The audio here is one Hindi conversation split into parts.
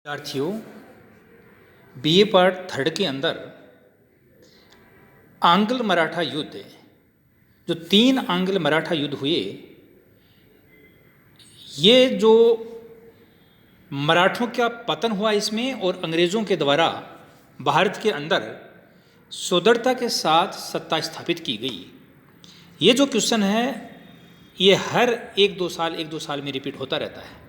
विद्यार्थियों, बीए पार्ट थर्ड के अंदर आंग्ल मराठा युद्ध, जो 3 आंग्ल मराठा युद्ध हुए, ये जो मराठों का पतन हुआ इसमें और अंग्रेज़ों के द्वारा भारत के अंदर सुदृढ़ता के साथ सत्ता स्थापित की गई। ये जो क्वेश्चन है ये हर 1-2 साल में रिपीट होता रहता है।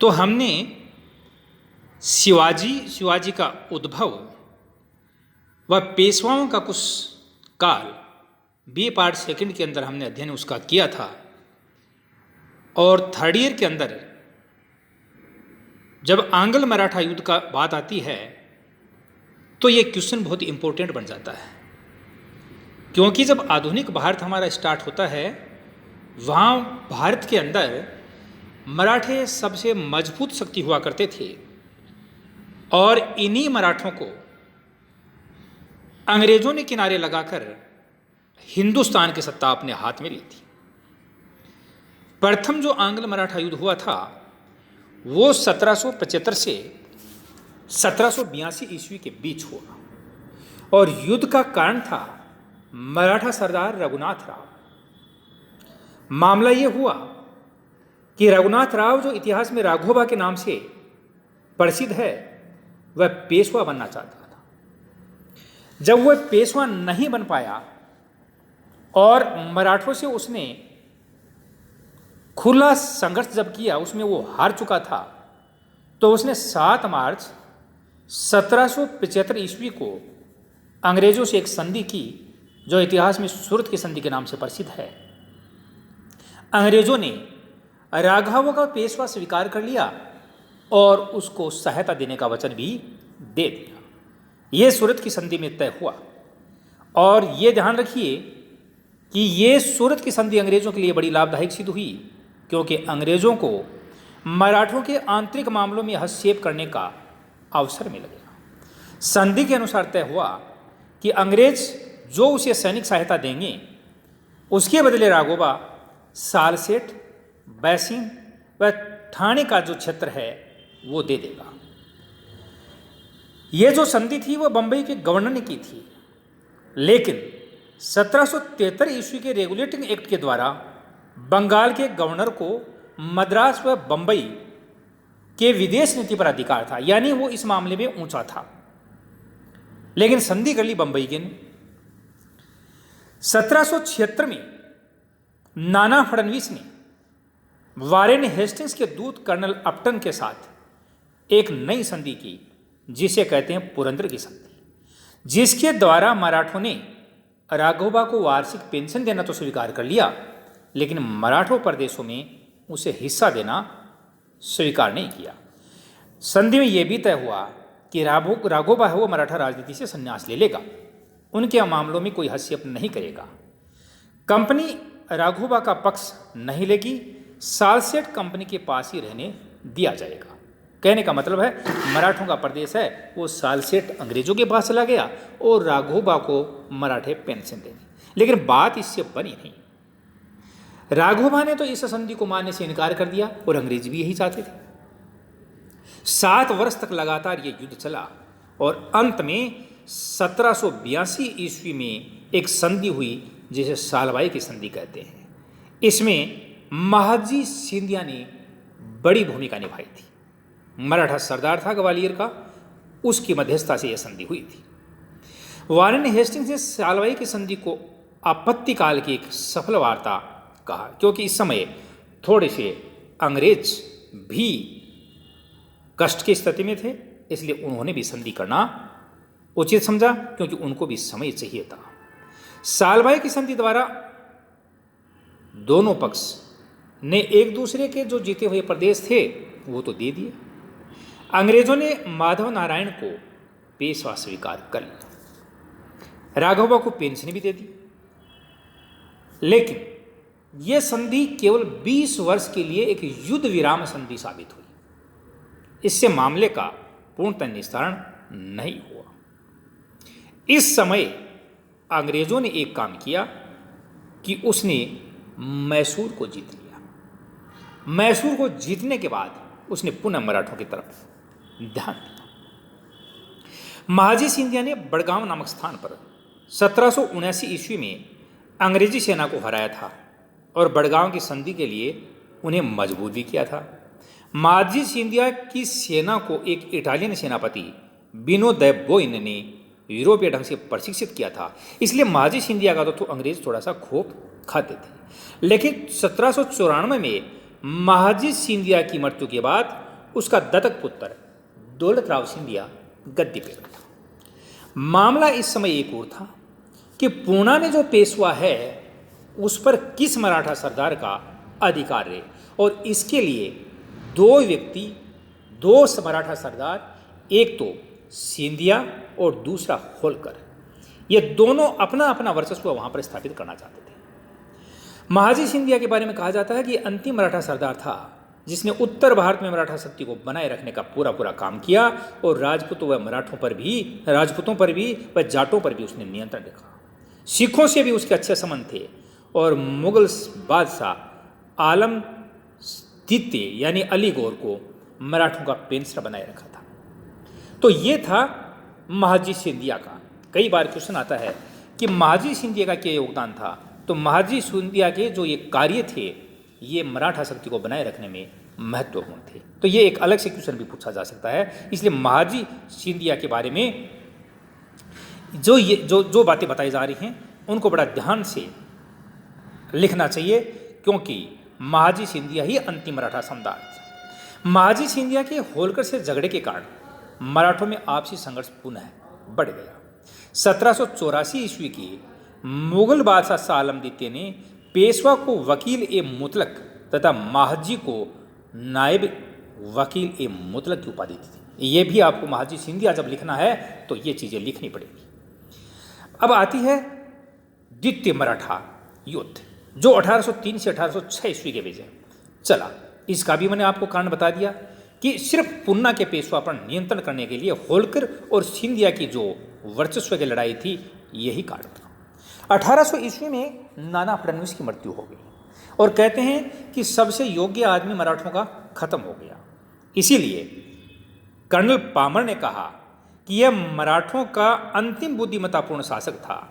तो हमने शिवाजी का उद्भव व पेशवाओं का कुछ काल बीए पार्ट सेकंड के अंदर हमने अध्ययन उसका किया था, और थर्ड ईयर के अंदर जब आंग्ल मराठा युद्ध का बात आती है तो ये क्वेश्चन बहुत इंपॉर्टेंट बन जाता है, क्योंकि जब आधुनिक भारत हमारा स्टार्ट होता है वहाँ भारत के अंदर मराठे सबसे मजबूत शक्ति हुआ करते थे, और इन्हीं मराठों को अंग्रेजों ने किनारे लगाकर हिंदुस्तान की सत्ता अपने हाथ में ली थी। प्रथम जो आंग्ल मराठा युद्ध हुआ था वो 1775 से 1782 ईस्वी के बीच हुआ, और युद्ध का कारण था मराठा सरदार रघुनाथ राव। मामला ये हुआ कि रघुनाथ राव, जो इतिहास में राघोबा के नाम से प्रसिद्ध है, वह पेशवा बनना चाहता था। जब वह पेशवा नहीं बन पाया और मराठों से उसने खुला संघर्ष जब किया, उसमें वो हार चुका था, तो उसने 7 मार्च 1775 ईस्वी को अंग्रेजों से एक संधि की, जो इतिहास में सूरत की संधि के नाम से प्रसिद्ध है। अंग्रेजों ने राघव का पेशवा स्वीकार कर लिया और उसको सहायता देने का वचन भी दे दिया। ये सूरत की संधि में तय हुआ, और ये ध्यान रखिए कि ये सूरत की संधि अंग्रेजों के लिए बड़ी लाभदायक सिद्ध हुई, क्योंकि अंग्रेजों को मराठों के आंतरिक मामलों में हस्तक्षेप करने का अवसर मिल गया। संधि के अनुसार तय हुआ कि अंग्रेज जो उसे सैनिक सहायता देंगे उसके बदले राघोबा सालसेट, बैसिन व ठाणे का जो क्षेत्र है वो दे देगा। ये जो संधि थी वो बंबई के गवर्नर ने की थी, लेकिन 1773 ईस्वी के रेगुलेटिंग एक्ट के द्वारा बंगाल के गवर्नर को मद्रास व बंबई के विदेश नीति पर अधिकार था, यानी वो इस मामले में ऊंचा था। लेकिन संधि कर ली बंबई के ने। 1776 में नाना फडणवीस ने वारेन हेस्टिंग्स के दूत कर्नल अपटन के साथ एक नई संधि की, जिसे कहते हैं पुरंदर की संधि, जिसके द्वारा मराठों ने राघोबा को वार्षिक पेंशन देना तो स्वीकार कर लिया, लेकिन मराठों प्रदेशों में उसे हिस्सा देना स्वीकार नहीं किया। संधि में यह भी तय हुआ कि राघोबा है वो मराठा राजनीति से संन्यास ले लेगा, उनके मामलों में कोई हस्तक्षेप नहीं करेगा। कंपनी राघोबा का पक्ष नहीं लेगी, सालसेट कंपनी के पास ही रहने दिया जाएगा। कहने का मतलब है मराठों का प्रदेश है वो सालसेट अंग्रेजों के पास चला गया और राघोबा को मराठे पेंशन देंगे। लेकिन बात इससे बनी नहीं। राघोबा ने तो इस संधि को मानने से इनकार कर दिया, और अंग्रेज भी यही चाहते थे। 7 वर्ष तक लगातार ये युद्ध चला, और अंत में 1782 ईस्वी में एक संधि हुई जिसे सालबाई की संधि कहते हैं। इसमें महादजी सिंधिया ने बड़ी भूमिका निभाई थी। मराठा सरदार था ग्वालियर का, उसकी मध्यस्थता से यह संधि हुई थी। वारेन हेस्टिंग्स ने सालबाई की संधि को आपत्तिकाल की एक सफल वार्ता कहा, क्योंकि इस समय थोड़े से अंग्रेज भी कष्ट की स्थिति में थे, इसलिए उन्होंने भी संधि करना उचित समझा, क्योंकि उनको भी समय चाहिए था। सालबाई की संधि द्वारा दोनों पक्ष ने एक दूसरे के जो जीते हुए प्रदेश थे वो तो दे दिए। अंग्रेजों ने माधव नारायण को पेशवा स्वीकार कर लिया, राघोबा को पेंशन भी दे दी, लेकिन यह संधि केवल 20 वर्ष के लिए एक युद्ध विराम संधि साबित हुई। इससे मामले का पूर्णतः निस्तारण नहीं हुआ। इस समय अंग्रेजों ने एक काम किया कि उसने मैसूर को जीत लिया। मैसूर को जीतने के बाद उसने पुनः मराठों की तरफ ध्यान दिया। महाजी सिंधिया ने बड़गांव नामक स्थान पर 1779 ईस्वी में अंग्रेजी सेना को हराया था और बड़गांव की संधि के लिए उन्हें मजबूर भी किया था। महाजी सिंधिया की सेना को एक इटालियन सेनापति बिनो द बोइन ने यूरोपीय ढंग से प्रशिक्षित किया था, इसलिए महाजी सिंधिया का तो अंग्रेज थोड़ा सा खौफ खाते थे। लेकिन 1794 में महाजी सिंधिया की मृत्यु के बाद उसका दत्तक पुत्र दौलतराव सिंधिया गद्दी पे बैठा। मामला इस समय एक और था कि पूना में जो पेशवा है उस पर किस मराठा सरदार का अधिकार है, और इसके लिए दो व्यक्ति, दो मराठा सरदार, एक तो सिंधिया और दूसरा होलकर, ये दोनों अपना अपना वर्चस्व वहां पर स्थापित करना चाहते थे। महाजी सिंधिया के बारे में कहा जाता है कि अंतिम मराठा सरदार था जिसने उत्तर भारत में मराठा शक्ति को बनाए रखने का पूरा काम किया, और राजपूतों पर भी व जाटों पर भी उसने नियंत्रण रखा। सिखों से भी उसके अच्छे संबंध थे और मुगल बादशाह आलम द्वितीय यानी अलीगौर को मराठों का पेंसर बनाए रखा था। तो ये था महाजी सिंधिया का। कई बार क्वेश्चन आता है कि महाजी सिंधिया का क्या योगदान था, तो महाजी सिंधिया के जो ये कार्य थे ये मराठा शक्ति को बनाए रखने में महत्वपूर्ण थे। तो ये एक अलग से क्वेश्चन भी पूछा जा सकता है, इसलिए महाजी सिंधिया के बारे में जो बातें बताई जा रही हैं उनको बड़ा ध्यान से लिखना चाहिए, क्योंकि महाजी सिंधिया ही अंतिम मराठा सरदार थे। महाजी सिंधिया के होलकर से झगड़े के कारण मराठों में आपसी संघर्ष पुनः बढ़ गया। 1784 ईस्वी की मुगल बादशाह शाह आलम द्वितीय ने पेशवा को वकील ए मुतलक तथा महाजी को नायब वकील ए मुतलक की उपाधि दी थी। ये भी आपको महाजी सिंधिया जब लिखना है तो ये चीज़ें लिखनी पड़ेगी। अब आती है द्वितीय मराठा युद्ध, जो 1803 से 1806 ईस्वी के बीच चला। इसका भी मैंने आपको कारण बता दिया कि सिर्फ पुन्ना के पेशवा पर नियंत्रण करने के लिए होलकर और सिंधिया की जो वर्चस्व की लड़ाई थी यही कारण था। 1800 ईस्वी में नाना फडणवीस की मृत्यु हो गई और कहते हैं कि सबसे योग्य आदमी मराठों का खत्म हो गया। इसीलिए कर्नल पामर ने कहा कि यह मराठों का अंतिम बुद्धिमत्तापूर्ण शासक था।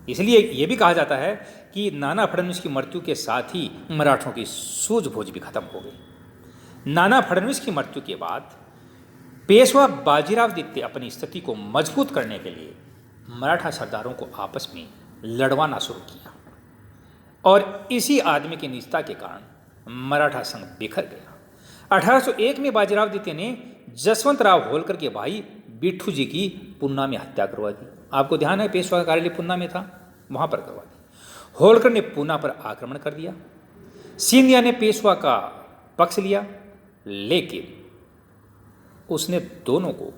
इसलिए यह भी कहा जाता है कि नाना फडणवीस की मृत्यु के साथ ही मराठों की सूझबूझ भी खत्म हो गई। नाना फडणवीस की मृत्यु के बाद पेशवा बाजीराव द्वितीय अपनी स्थिति को मजबूत करने के लिए मराठा सरदारों को आपस में लड़वाना शुरू किया, और इसी आदमी की निजता के कारण मराठा संघ बिखर गया। 1801 में बाजीराव द्वितीय ने जसवंतराव होलकर के भाई बिट्ठू जी की पुन्ना में हत्या करवा दी। आपको ध्यान है पेशवा का कार्यालय पुन्ना में था, वहां पर करवा दी। होलकर ने पुन्ना पर आक्रमण कर दिया। सिंधिया ने पेशवा का पक्ष लिया, लेकिन उसने दोनों को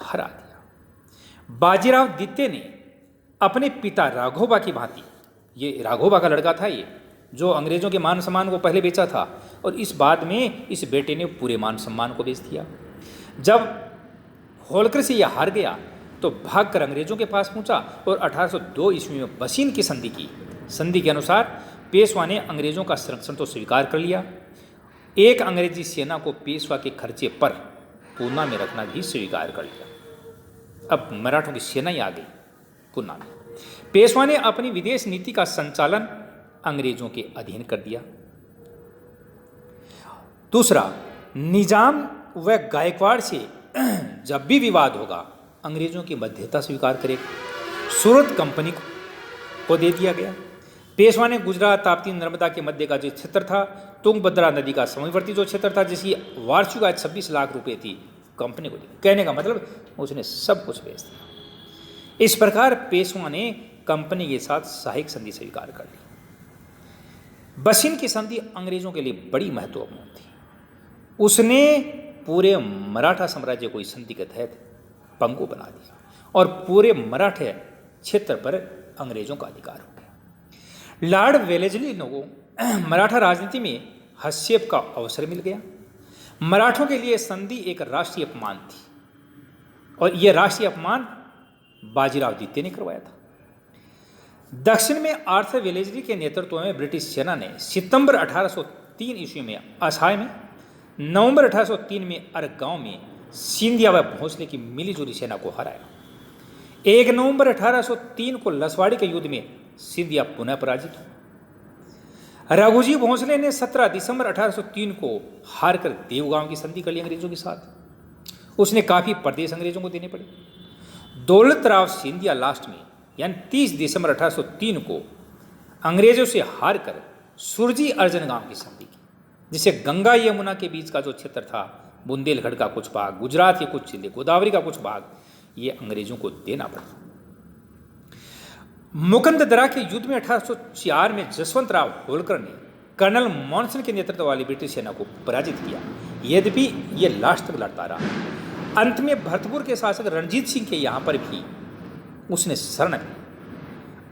हरा दिया। बाजीराव द्वितीय ने अपने पिता राघोबा की भांति, ये राघोबा का लड़का था ये, जो अंग्रेजों के मान सम्मान को पहले बेचा था, और इस बाद में इस बेटे ने पूरे मान सम्मान को बेच दिया। जब होलकर से यह हार गया तो भागकर अंग्रेजों के पास पहुंचा और 1802 ईस्वी में बसीन की संधि की। संधि के अनुसार पेशवा ने अंग्रेजों का संरक्षण तो स्वीकार कर लिया, एक अंग्रेजी सेना को पेशवा के खर्चे पर पूना में रखना भी स्वीकार कर लिया। अब मराठों की सेना ही आ गई पूना में। पेशवा ने अपनी विदेश नीति का संचालन अंग्रेजों के अधीन कर दिया। दूसरा, निजाम व गायकवाड़ से जब भी विवाद होगा अंग्रेजों की मध्यस्थता स्वीकार करेगा। सूरत कंपनी को दे दिया गया। पेशवा ने गुजरात, ताप्ती, नर्मदा के मध्य का जो क्षेत्र था, तुंगभद्रा नदी का समीपवर्ती जो क्षेत्र था, जिसकी वार्षिक आय 26 लाख रुपए थी, कंपनी को दी। कहने का मतलब उसने सब कुछ बेच दिया। इस प्रकार पेशवा ने कंपनी के साथ सहायक संधि स्वीकार कर ली। बसीन की संधि अंग्रेजों के लिए बड़ी महत्वपूर्ण थी। उसने पूरे मराठा साम्राज्य को इस संधि के तहत पंगु बना दिया और पूरे मराठे क्षेत्र पर अंग्रेजों का अधिकार हो गया। लॉर्ड वेलेस्ली को मराठा राजनीति में हस्तक्षेप का अवसर मिल गया। मराठों के लिए संधि एक राष्ट्रीय अपमान थी, और यह राष्ट्रीय अपमान बाजीराव द्वितीय ने करवाया था। दक्षिण में आर्थर वेलेस्ली के नेतृत्व में ब्रिटिश सेना ने सितंबर 1803 ईस्वी में असहाय में नवंबर 1803 में अरगांव में सिंधिया व भोंसले की मिलीजुली सेना को हराया। 1 नवंबर 1803 को लसवाड़ी के युद्ध में सिंधिया पुनः पराजित हुआ। रघुजी भोंसले ने 17 दिसंबर 1803 को हारकर देवगांव की संधि कर ली अंग्रेजों के साथ। उसने काफी प्रदेश अंग्रेजों को देने पड़े। दौलत राव सिंधिया लास्ट में यानी 30 दिसंबर 1803 को अंग्रेजों से हारकर सुरजी अर्जन गांव की संधि की, जिसे गंगा यमुना के बीच का जो क्षेत्र था, बुंदेलखंड का कुछ भाग, गुजरात के कुछ जिले, गोदावरी का कुछ भाग, ये अंग्रेजों को देना पड़ा। मुकंददरा के युद्ध में 1804 में जसवंत राव होलकर ने कर्नल मॉनसन के नेतृत्व वाली ब्रिटिश सेना को पराजित किया। यद्यपि ये लास्ट तक लड़ता रहा। अंत में भरतपुर के शासक रणजीत सिंह के यहाँ पर भी उसने शरण ली।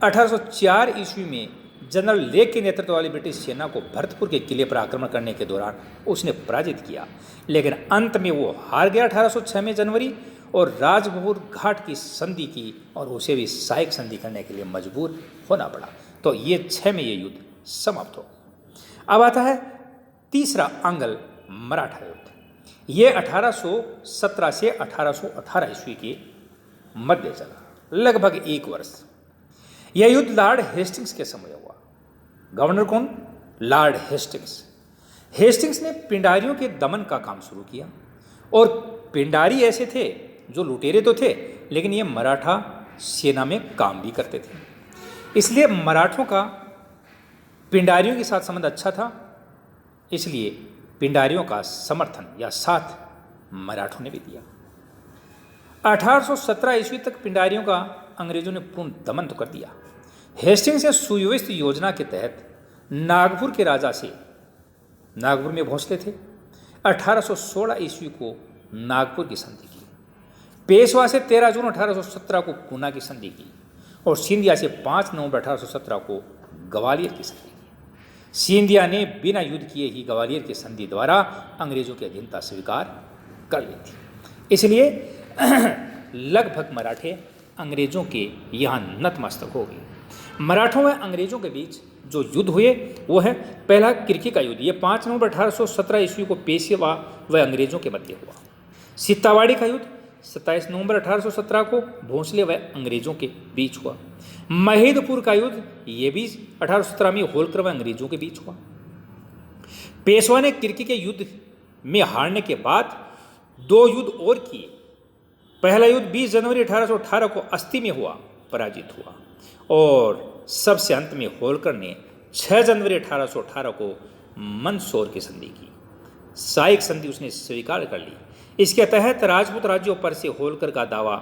1804 ईस्वी में जनरल लेक के नेतृत्व वाली ब्रिटिश सेना को भरतपुर के किले पर आक्रमण करने के दौरान उसने पराजित किया, लेकिन अंत में वो हार गया 1806 में जनवरी और राजबहादुर घाट की संधि की और उसे भी सहायक संधि करने के लिए मजबूर होना पड़ा। तो ये 6 में ये युद्ध समाप्त हो। अब आता है तीसरा अंगल मराठा युद्ध। ये 1817 से 1818 ईस्वी के मध्य चला, लगभग 1 वर्ष। यह युद्ध लॉर्ड हेस्टिंग्स के समय हुआ। गवर्नर कौन? Lord Hastings. हेस्टिंग्स ने पिंडारियों के दमन का काम शुरू किया और पिंडारी ऐसे थे जो लुटेरे तो थे, लेकिन ये मराठा सेना में काम भी करते थे। इसलिए मराठों का पिंडारियों के साथ संबंध अच्छा था, इसलिए पिंडारियों का समर्थन या साथ मराठों ने भी दिया। 1817 ईस्वी तक पिंडारियों का अंग्रेजों ने पूर्ण दमन तो कर दिया। हेस्टिंग्स ने सुव्यवस्थित योजना के तहत नागपुर के राजा से, नागपुर में भोंसले थे, 1816 ईस्वी को नागपुर की संधि की। पेशवा से 13 जून 1817 को पूना की संधि की और सिंधिया से 5 नवंबर 1817 को ग्वालियर की संधि की। सिंधिया ने बिना युद्ध किए ही ग्वालियर की संधि द्वारा अंग्रेजों की अधीनता स्वीकार कर ली थी। इसलिए लगभग मराठे अंग्रेजों के यहाँ नतमस्तक हो गए। मराठों व अंग्रेजों के बीच जो युद्ध हुए वो है पहला किरकी का युद्ध। ये 5 नवंबर 1817 ईस्वी को पेशवा व अंग्रेजों के मध्य हुआ। सीतावाड़ी का युद्ध 27 नवंबर 1817 को भोंसले व अंग्रेजों के बीच हुआ। महेदपुर का युद्ध ये भी 1817 में होलकर व अंग्रेजों के बीच हुआ। पेशवा ने किरकी के युद्ध में हारने के बाद 2 युद्ध और किए। पहला युद्ध 20 जनवरी 1818 को अस्ती में हुआ, पराजित हुआ, और सबसे अंत में होलकर ने 6 जनवरी 1818 को मंदसौर की संधि की। सहायक संधि उसने स्वीकार कर ली। इसके तहत राजपूत राज्यों पर से होलकर का दावा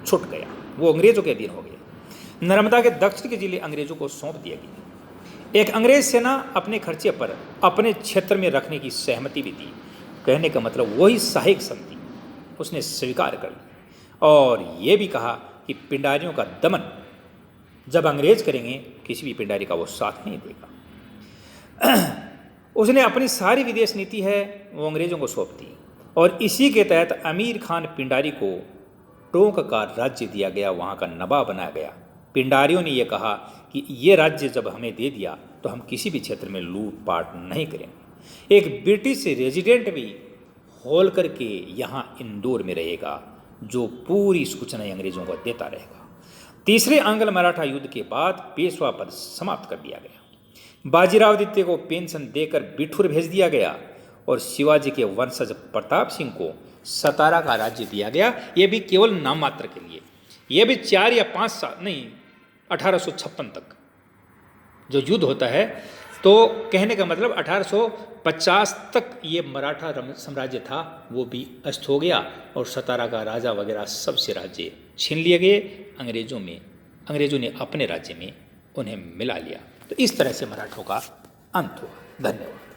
छूट गया, वो अंग्रेजों के अधीन हो गया। नर्मदा के दक्षिण के जिले अंग्रेजों को सौंप दिया गया। एक अंग्रेज सेना अपने खर्चे पर अपने क्षेत्र में रखने की सहमति भी दी। कहने का मतलब वही सहायक संधि उसने स्वीकार कर ली और ये भी कहा कि पिंडारियों का दमन जब अंग्रेज करेंगे, किसी भी पिंडारी का वो साथ नहीं देगा। उसने अपनी सारी विदेश नीति है वो अंग्रेजों को सौंप दी और इसी के तहत अमीर खान पिंडारी को टोंक का राज्य दिया गया, वहाँ का नवाब बनाया गया। पिंडारियों ने यह कहा कि ये राज्य जब हमें दे दिया तो हम किसी भी क्षेत्र में लूटपाट नहीं करेंगे। एक ब्रिटिश रेजिडेंट भी होलकर के यहाँ इंदौर में रहेगा जो पूरी सूचनाएं अंग्रेजों को देता रहेगा। तीसरे आंग्ल मराठा युद्ध के बाद पेशवा पद समाप्त कर दिया गया। बाजीराव द्वितीय को पेंशन देकर बिठूर भेज दिया गया और शिवाजी के वंशज प्रताप सिंह को सतारा का राज्य दिया गया। ये भी केवल नाम मात्र के लिए। ये भी 4 या 5 साल नहीं, 1856 तक जो युद्ध होता है, तो कहने का मतलब 1850 तक ये मराठा साम्राज्य था वो भी अस्त हो गया और सतारा का राजा वगैरह सबसे राज्य छीन लिए गए अंग्रेजों ने अपने राज्य में उन्हें मिला लिया। तो इस तरह से मराठों का अंत हुआ। धन्यवाद।